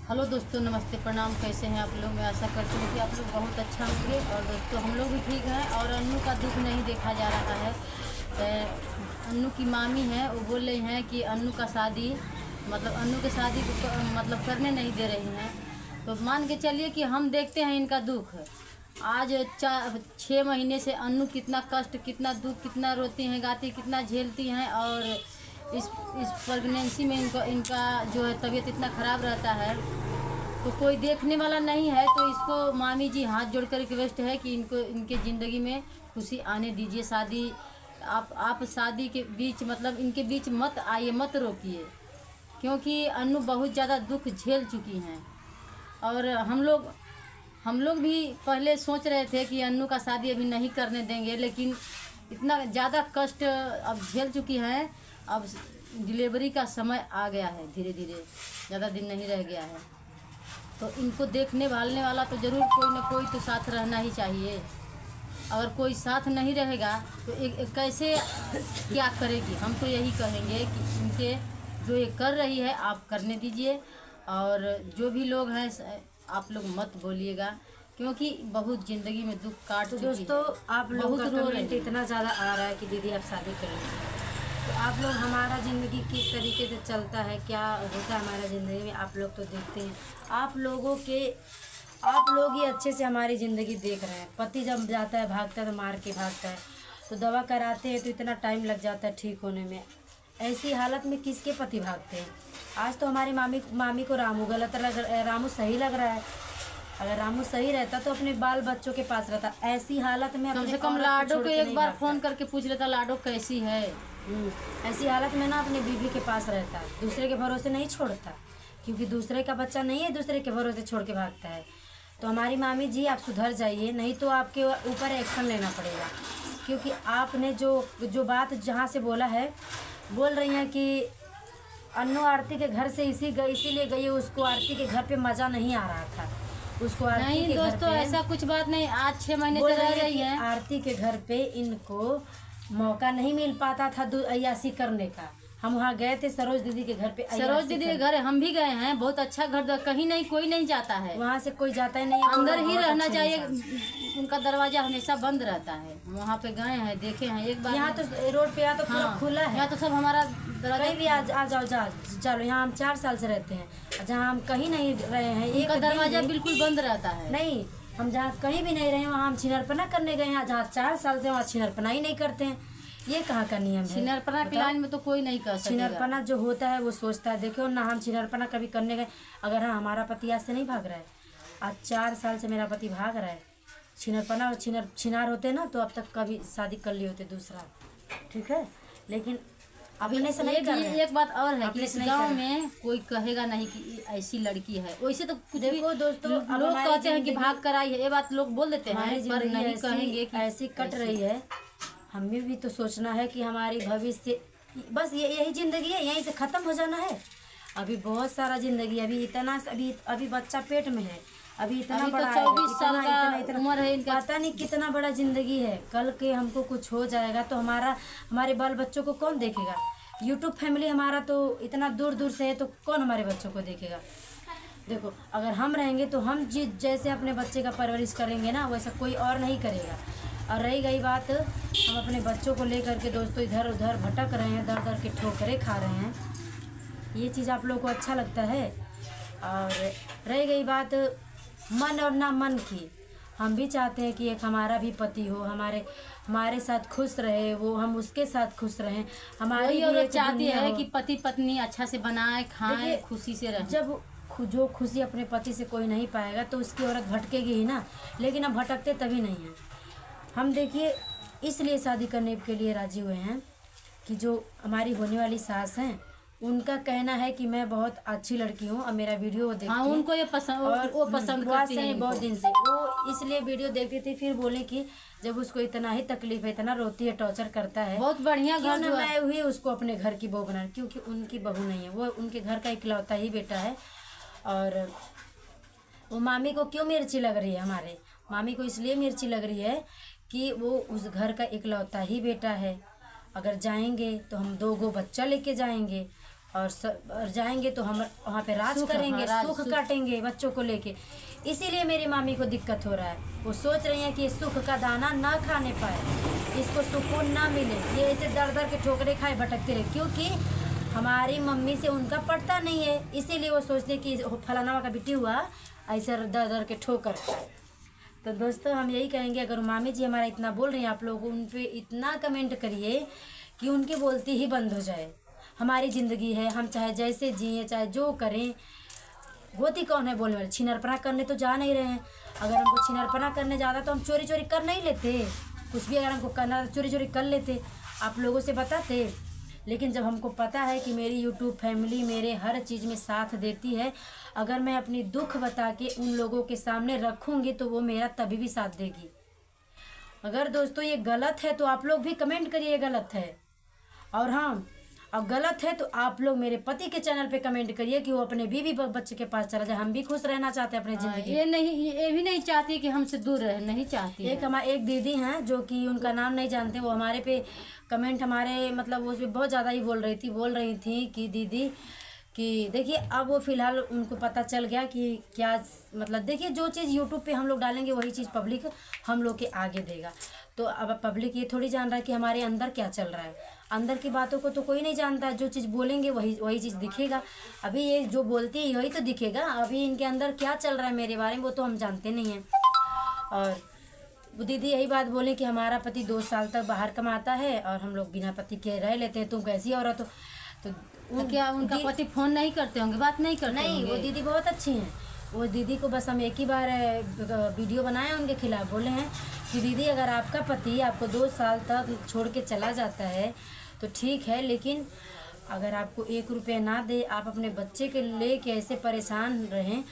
Hello दोस्तों, नमस्ते, प्रणाम। कैसे हैं आप लोग? मैं आशा करती हूँ कि आप लोग बहुत अच्छा होंगे। और दोस्तों, हम लोग भी ठीक हैं। और अन्नू का दुख नहीं देखा जा रहा है। अन्नू की मामी है, वो बोल रही हैं कि अन्नू का शादी अन्नू के शादी को करने नहीं दे रही हैं। तो मान के चलिए कि हम देखते हैं इनका दुख। आज 6 महीने से अन्नू कितना कष्ट, कितना दुख, कितना रोती हैं, गाती, कितना झेलती हैं। और इस प्रेगनेंसी में इनका जो है तबीयत इतना ख़राब रहता है, तो कोई देखने वाला नहीं है। तो इसको मामी जी हाथ जोड़कर रिक्वेस्ट है कि इनके ज़िंदगी में खुशी आने दीजिए। शादी आप शादी के बीच इनके बीच मत आइए, मत रोकिए, क्योंकि अन्नू बहुत ज़्यादा दुख झेल चुकी हैं। और हम लोग भी पहले सोच रहे थे कि अन्नू का शादी अभी नहीं करने देंगे, लेकिन इतना ज़्यादा कष्ट अब झेल चुकी हैं। अब डिलीवरी का समय आ गया है, धीरे धीरे, ज़्यादा दिन नहीं रह गया है। तो इनको देखने भालने वाला तो ज़रूर कोई ना कोई तो साथ रहना ही चाहिए। अगर कोई साथ नहीं रहेगा तो एक कैसे क्या करेगी? हम तो यही कहेंगे कि इनके जो ये कर रही है आप करने दीजिए। और जो भी लोग हैं आप लोग मत बोलिएगा, क्योंकि बहुत ज़िंदगी में दुख काट तो चुकी दोस्तों, है। आप लोगों का कमेंट इतना ज़्यादा आ रहा है कि दीदी आप शादी करेंगे। तो आप लोग हमारा ज़िंदगी किस तरीके से चलता है, क्या होता है हमारा ज़िंदगी में, आप लोग तो देखते हैं। आप लोग ही अच्छे से हमारी ज़िंदगी देख रहे हैं। पति जब जाता है, भागता है तो मार के भागता है, तो दवा कराते हैं तो इतना टाइम लग जाता है ठीक होने में। ऐसी हालत में किसके पति भागते हैं? आज तो हमारी मामी को रामू गलत रामू सही लग रहा है। अगर रामू सही रहता तो अपने बाल बच्चों के पास रहता। ऐसी हालत में कम से कम लाडो को एक बार फ़ोन करके पूछ लेता, लाडो कैसी है। ऐसी हालत में ना अपने बीवी के पास रहता, दूसरे के भरोसे नहीं छोड़ता, क्योंकि दूसरे का बच्चा नहीं है, दूसरे के भरोसे छोड़ के भागता है। तो हमारी मामी जी, आप सुधर जाइए, नहीं तो आपके ऊपर एक्शन लेना पड़ेगा। क्योंकि आपने जो बात जहाँ से बोला है, बोल रही हैं कि अन्नू आरती के घर से इसीलिए गई, उसको आरती के घर पे मज़ा नहीं आ रहा था। उसको आरती नहीं के दोस्तों, ऐसा कुछ बात नहीं। आज 6 महीने से रह रही है। आरती के घर पे इनको मौका नहीं मिल पाता था अय्यासी करने का। हम वहाँ गए थे सरोज दीदी के घर पे। सरोज दीदी के घर हम भी गए हैं। बहुत अच्छा घर, कहीं नहीं, कोई नहीं जाता है वहाँ से, कोई जाता ही नहीं है, अंदर ही रहना चाहिए। उनका दरवाजा हमेशा बंद रहता है। वहाँ पे गए हैं, देखे हैं एक बार। यहाँ तो रोड पे यहाँ तो पूरा खुला है। यहाँ तो सब हमारा कहीं भी आ जाओ चलो। यहाँ हम 4 साल से रहते हैं, जहाँ हम कहीं नहीं रहे हैं, एक दरवाजा बिल्कुल बंद रहता है। नहीं, हम जहाँ कहीं भी नहीं रहे वहाँ हम छिनरपना करने गए हैं। जहाँ 4 साल से वहाँ छिनरपना ही नहीं करते हैं। ये कहाँ का नियम है? छिनरपना की लाइन में तो कोई नहीं कर सकता। छिनरपना जो होता है वो सोचता है, देखो ना, हम छिनरपना कभी करने गए। अगर हाँ, हमारा पति आज से नहीं भाग रहा है, आज 4 साल से मेरा पति भाग रहा है। छिनरपना और छिनार होते ना तो अब तक कभी शादी कर लिए होते दूसरा, ठीक है। लेकिन अपने से नहीं कर रहे। एक बात और है कि इस गाँव में कोई कहेगा नहीं कि ऐसी लड़की है। वैसे तो कुछ देखो दोस्तों, लोग कहते हैं कि भाग कर आई है, ये बात लोग बोल देते हैं, पर नहीं कहेंगे कि ऐसी कट रही है। हमें भी तो सोचना है कि हमारी भविष्य, बस यही ज़िंदगी है, यहीं से ख़त्म हो जाना है। अभी बहुत सारा ज़िंदगी, अभी बच्चा पेट में है, अभी इतना बड़ा 24 साल का उम्र है इनका। पता नहीं कितना बड़ा ज़िंदगी है। कल के हमको कुछ हो जाएगा तो हमारे बाल बच्चों को कौन देखेगा? यूट्यूब फैमिली हमारा तो इतना दूर दूर से है, तो कौन हमारे बच्चों को देखेगा? देखो, अगर हम रहेंगे तो हम जैसे अपने बच्चे का परवरिश करेंगे ना, वैसा कोई और नहीं करेगा। और रही गई बात, हम अपने बच्चों को लेकर के दोस्तों इधर उधर भटक रहे हैं, दर दर के ठोकरें खा रहे हैं। ये चीज़ आप लोगों को अच्छा लगता है? और रही गई बात मन और ना मन की, हम भी चाहते हैं कि एक हमारा भी पति हो, हमारे साथ खुश रहे, वो हम उसके साथ खुश रहें। हमारी औरत चाहती है कि पति पत्नी अच्छा से बनाए, खाएं, खुशी से रहें। जब जो खुशी अपने पति से कोई नहीं पाएगा तो उसकी औरत भटकेगी ही ना। लेकिन अब भटकते तभी नहीं हैं हम। देखिए, इसलिए शादी करने के लिए राजी हुए हैं कि जो हमारी होने वाली सास हैं, उनका कहना है कि मैं बहुत अच्छी लड़की हूँ और मेरा वीडियो देखती है। उनको ये पसंद, और वो पसंद करती हैं बहुत दिन से। वो इसलिए वीडियो देखती थी, फिर बोले कि जब उसको इतना ही तकलीफ है, इतना रोती है, टॉर्चर करता है, बहुत बढ़िया घर ना मैं हुई उसको अपने घर की बहू बना, क्योंकि उनकी बहू नहीं है, वो उनके घर का इकलौता ही बेटा है। और वो मामी को क्यों मिर्ची लग रही है? हमारे मामी को इसलिए मिर्ची लग रही है कि वो उस घर का इकलौता ही बेटा है। अगर जाएंगे तो हम 2 गो बच्चा लेके जाएंगे, और जाएंगे तो हम वहाँ पे राज सुख, करेंगे, हाँ, सुख सुख। काटेंगे बच्चों को लेके। इसीलिए मेरी मामी को दिक्कत हो रहा है। वो सोच रही है कि ये सुख का दाना ना खाने पाए, इसको सुकून ना मिले, ये ऐसे दर दर के ठोकरे खाए भटकते रहे, क्योंकि हमारी मम्मी से उनका पड़ता नहीं है। इसीलिए वो सोचते कि फलाना का बेटी हुआ ऐसे दर दर के ठोकर खाए। तो दोस्तों हम यही कहेंगे, अगर मामी जी हमारा इतना बोल रही हैं, आप लोग उन पे इतना कमेंट करिए कि उनकी बोलती ही बंद हो जाए। हमारी ज़िंदगी है, हम चाहे जैसे जिए चाहे जो करें, होती कौन है बोलने वाले। छिनरपना करने तो जा नहीं रहे हैं। अगर हमको छिनरपना करने ज़्यादा तो हम चोरी चोरी कर नहीं लेते। कुछ भी अगर हमको करना तो चोरी चोरी कर लेते, आप लोगों से बताते। लेकिन जब हमको पता है कि मेरी यूट्यूब फैमिली मेरे हर चीज़ में साथ देती है, अगर मैं अपनी दुख बता के उन लोगों के सामने रखूँगी तो वो मेरा तभी भी साथ देगी। अगर दोस्तों ये गलत है तो आप लोग भी कमेंट करिए गलत है, और हाँ और गलत है तो आप लोग मेरे पति के चैनल पे कमेंट करिए कि वो अपने बीवी बच्चे के पास चला जाए। हम भी खुश रहना चाहते हैं अपनी ज़िंदगी। ये भी नहीं चाहती कि हमसे दूर रहे, नहीं चाहती है। एक दीदी हैं जो कि उनका नाम नहीं जानते, वो हमारे पे कमेंट हमारे मतलब वो बहुत ज़्यादा ही बोल रही थी कि दीदी कि देखिए अब वो फ़िलहाल उनको पता चल गया कि क्या मतलब, देखिए जो चीज़ यूट्यूब पे हम लोग डालेंगे वही चीज़ पब्लिक हम लोग के आगे देगा। तो अब पब्लिक ये थोड़ी जान रहा है कि हमारे अंदर क्या चल रहा है। अंदर की बातों को तो कोई नहीं जानता, जो चीज़ बोलेंगे वही चीज़ दिखेगा। अभी ये जो बोलती है वही तो दिखेगा, अभी इनके अंदर क्या चल रहा है मेरे बारे में वो तो हम जानते नहीं हैं। और वो दीदी यही बात बोले कि हमारा पति 2 साल तक बाहर कमाता है और हम लोग बिना पति के रह लेते हैं, तुम कैसी औरत हो। तो क्या उनका पति फोन नहीं करते होंगे, बात नहीं करते नहीं होंगे? वो दीदी बहुत अच्छी हैं। वो दीदी को बस हम एक ही बार वीडियो बनाए उनके खिलाफ, बोले हैं कि दीदी अगर आपका पति आपको 2 साल तक छोड़ के चला जाता है तो ठीक है, लेकिन अगर आपको 1 रुपया ना दे, आप अपने बच्चे के ले के ऐसे परेशान रहें।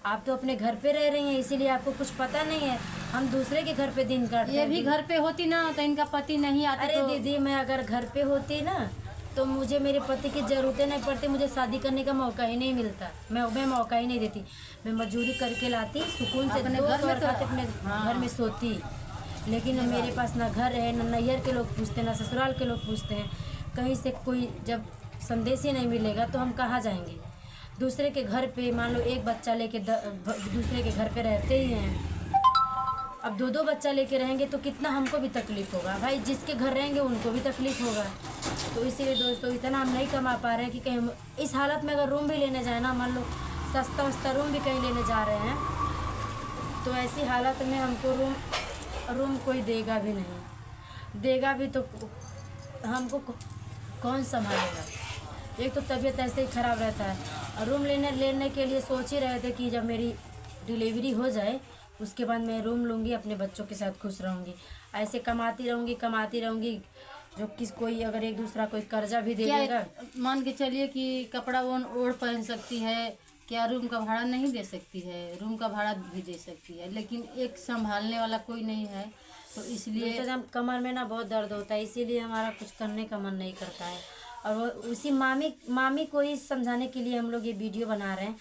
आप तो अपने घर पे रह रही हैं, इसीलिए आपको कुछ पता नहीं है। हम दूसरे के घर पे दिन काटते हैं। ये भी घर पे होती ना तो इनका पति नहीं आता। अरे दीदी मैं अगर घर पे होती ना तो मुझे मेरे पति की ज़रूरतें नहीं पड़ती, मुझे शादी करने का मौका ही नहीं मिलता। मैं मौका ही नहीं देती। मैं मजदूरी करके लाती, सुकून से अपने 2 घर में कौर तो- खाते अपने घर में सोती। लेकिन मेरे पास ना घर है, ना नैहर के लोग पूछते, ना ससुराल के लोग पूछते हैं। कहीं से कोई जब संदेश ही नहीं मिलेगा तो हम कहाँ जाएंगे। दूसरे के घर पे मान लो एक बच्चा लेके दूसरे के घर पे रहते ही हैं। अब 2-2 बच्चा लेके रहेंगे तो कितना हमको भी तकलीफ़ होगा भाई, जिसके घर रहेंगे उनको भी तकलीफ़ होगा। तो इसीलिए दोस्तों इतना हम नहीं कमा पा रहे हैं कि कहीं इस हालत में अगर रूम भी लेने जाए ना, मान लो सस्ता रूम भी कहीं लेने जा रहे हैं, तो ऐसी हालत में हमको रूम कोई देगा भी नहीं। देगा भी तो हमको कौन संभालेगा। एक तो तबीयत ऐसे ही ख़राब रहता है। और रूम लेने के लिए सोच ही रहे थे कि जब मेरी डिलीवरी हो जाए उसके बाद मैं रूम लूँगी, अपने बच्चों के साथ खुश रहूँगी। ऐसे कमाती रहूँगी जो कोई अगर एक दूसरा कोई कर्जा भी दे देगा। मान के चलिए कि कपड़ा ओढ़ पहन सकती है, क्या रूम का भाड़ा नहीं दे सकती है? रूम का भाड़ा भी दे सकती है, लेकिन एक संभालने वाला कोई नहीं है। तो इसलिए हम कमर में ना बहुत दर्द होता है, इसीलिए हमारा कुछ करने का मन नहीं करता है। और वो उसी मामी को ही समझाने के लिए हम लोग ये वीडियो बना रहे हैं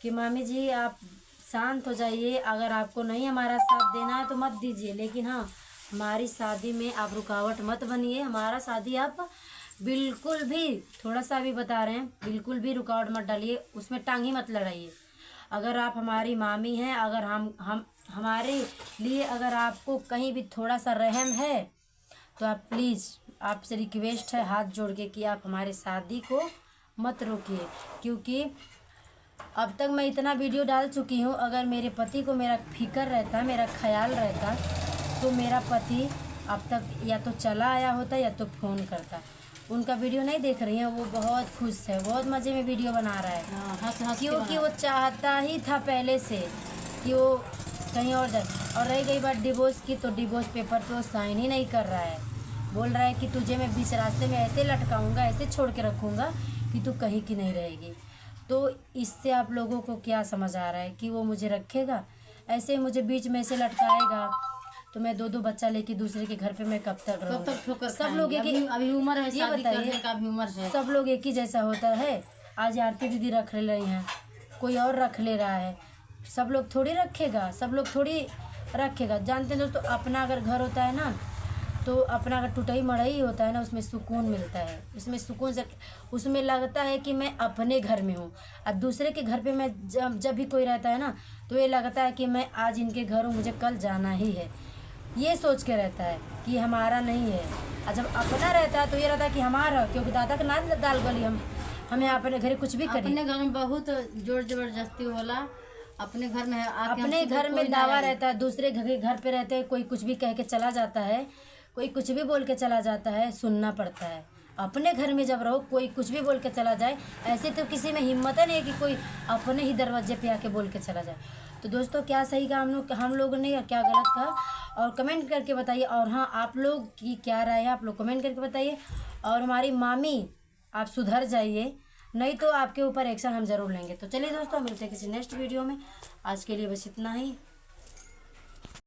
कि मामी जी आप शांत हो जाइए। अगर आपको नहीं हमारा साथ देना है तो मत दीजिए, लेकिन हाँ हमारी शादी में आप रुकावट मत बनिए। हमारा शादी आप बिल्कुल भी, थोड़ा सा भी बता रहे हैं, बिल्कुल भी रुकावट मत डालिए, उसमें टांग ही मत लड़ाइए। अगर आप हमारी मामी हैं, अगर हम हमारे लिए अगर आपको कहीं भी थोड़ा सा रहम है तो आप प्लीज़, आपसे रिक्वेस्ट है हाथ जोड़ के कि आप हमारे शादी को मत रोकिए। क्योंकि अब तक मैं इतना वीडियो डाल चुकी हूँ, अगर मेरे पति को मेरा फिक्र रहता, मेरा ख्याल रहता, तो मेरा पति अब तक या तो चला आया होता या तो फ़ोन करता। उनका वीडियो नहीं देख रही हैं, वो बहुत खुश है, बहुत मज़े में वीडियो बना रहा है। हंस क्योंकि वो चाहता ही था पहले से कि वो कहीं और जाए। और रही गई बात डिवोर्स की, तो डिवोर्स पेपर पे वो साइन ही नहीं कर रहा है। बोल रहा है कि तुझे मैं बीच रास्ते में ऐसे लटकाऊंगा, ऐसे छोड़ के रखूँगा कि तू कहीं की नहीं रहेगी। तो इससे आप लोगों को क्या समझ आ रहा है कि वो मुझे रखेगा? ऐसे मुझे बीच में से लटकाएगा तो मैं 2-2 बच्चा लेके दूसरे के घर पे मैं कब तक रहूँगी? सब लोग अभी उम्र है, शादी करने का भी उम्र है। सब लोग एक ही जैसा होता है? आज आरती दीदी रख ले रही हैं, कोई और रख ले रहा है, सब लोग थोड़ी रखेगा, सब लोग थोड़ी रखेगा। जानते हैं दोस्तों, अपना अगर घर होता है ना तो अपना अगर टूटई मड़ई होता है ना, उसमें सुकून मिलता है, उसमें सुकून से उसमें लगता है कि मैं अपने घर में हूँ। अब दूसरे के घर पे मैं जब भी कोई रहता है ना, तो ये लगता है कि मैं आज इनके घर हूँ, मुझे कल जाना ही है, ये सोच के रहता है कि हमारा नहीं है। और जब अपना रहता है तो ये रहता है कि हमारा, क्योंकि दादा के ना दाल गली हमें अपने घर कुछ भी करी। अपने घर में बहुत जोर जबरदस्ती होला, अपने घर में आके अपने हमसे घर कोई में ना दावा आए। रहता है, दूसरे घर पे रहते हैं, कोई कुछ भी कह के चला जाता है, कोई कुछ भी बोल के चला जाता है, सुनना पड़ता है। अपने घर में जब रहो, कोई कुछ भी बोल के चला जाए, ऐसे तो किसी में हिम्मत है नहीं कि कोई अपने ही दरवाजे पे आके बोल के चला जाए। तो दोस्तों, क्या सही कहा हम लोगों ने या क्या गलत कहा, और कमेंट करके बताइए। और हाँ, आप लोग की क्या राय है, आप लोग कमेंट करके बताइए। और हमारी मामी, आप सुधर जाइए, नहीं तो आपके ऊपर एक्शन हम ज़रूर लेंगे। तो चलिए दोस्तों, मिलते हैं किसी नेक्स्ट वीडियो में। आज के लिए बस इतना ही।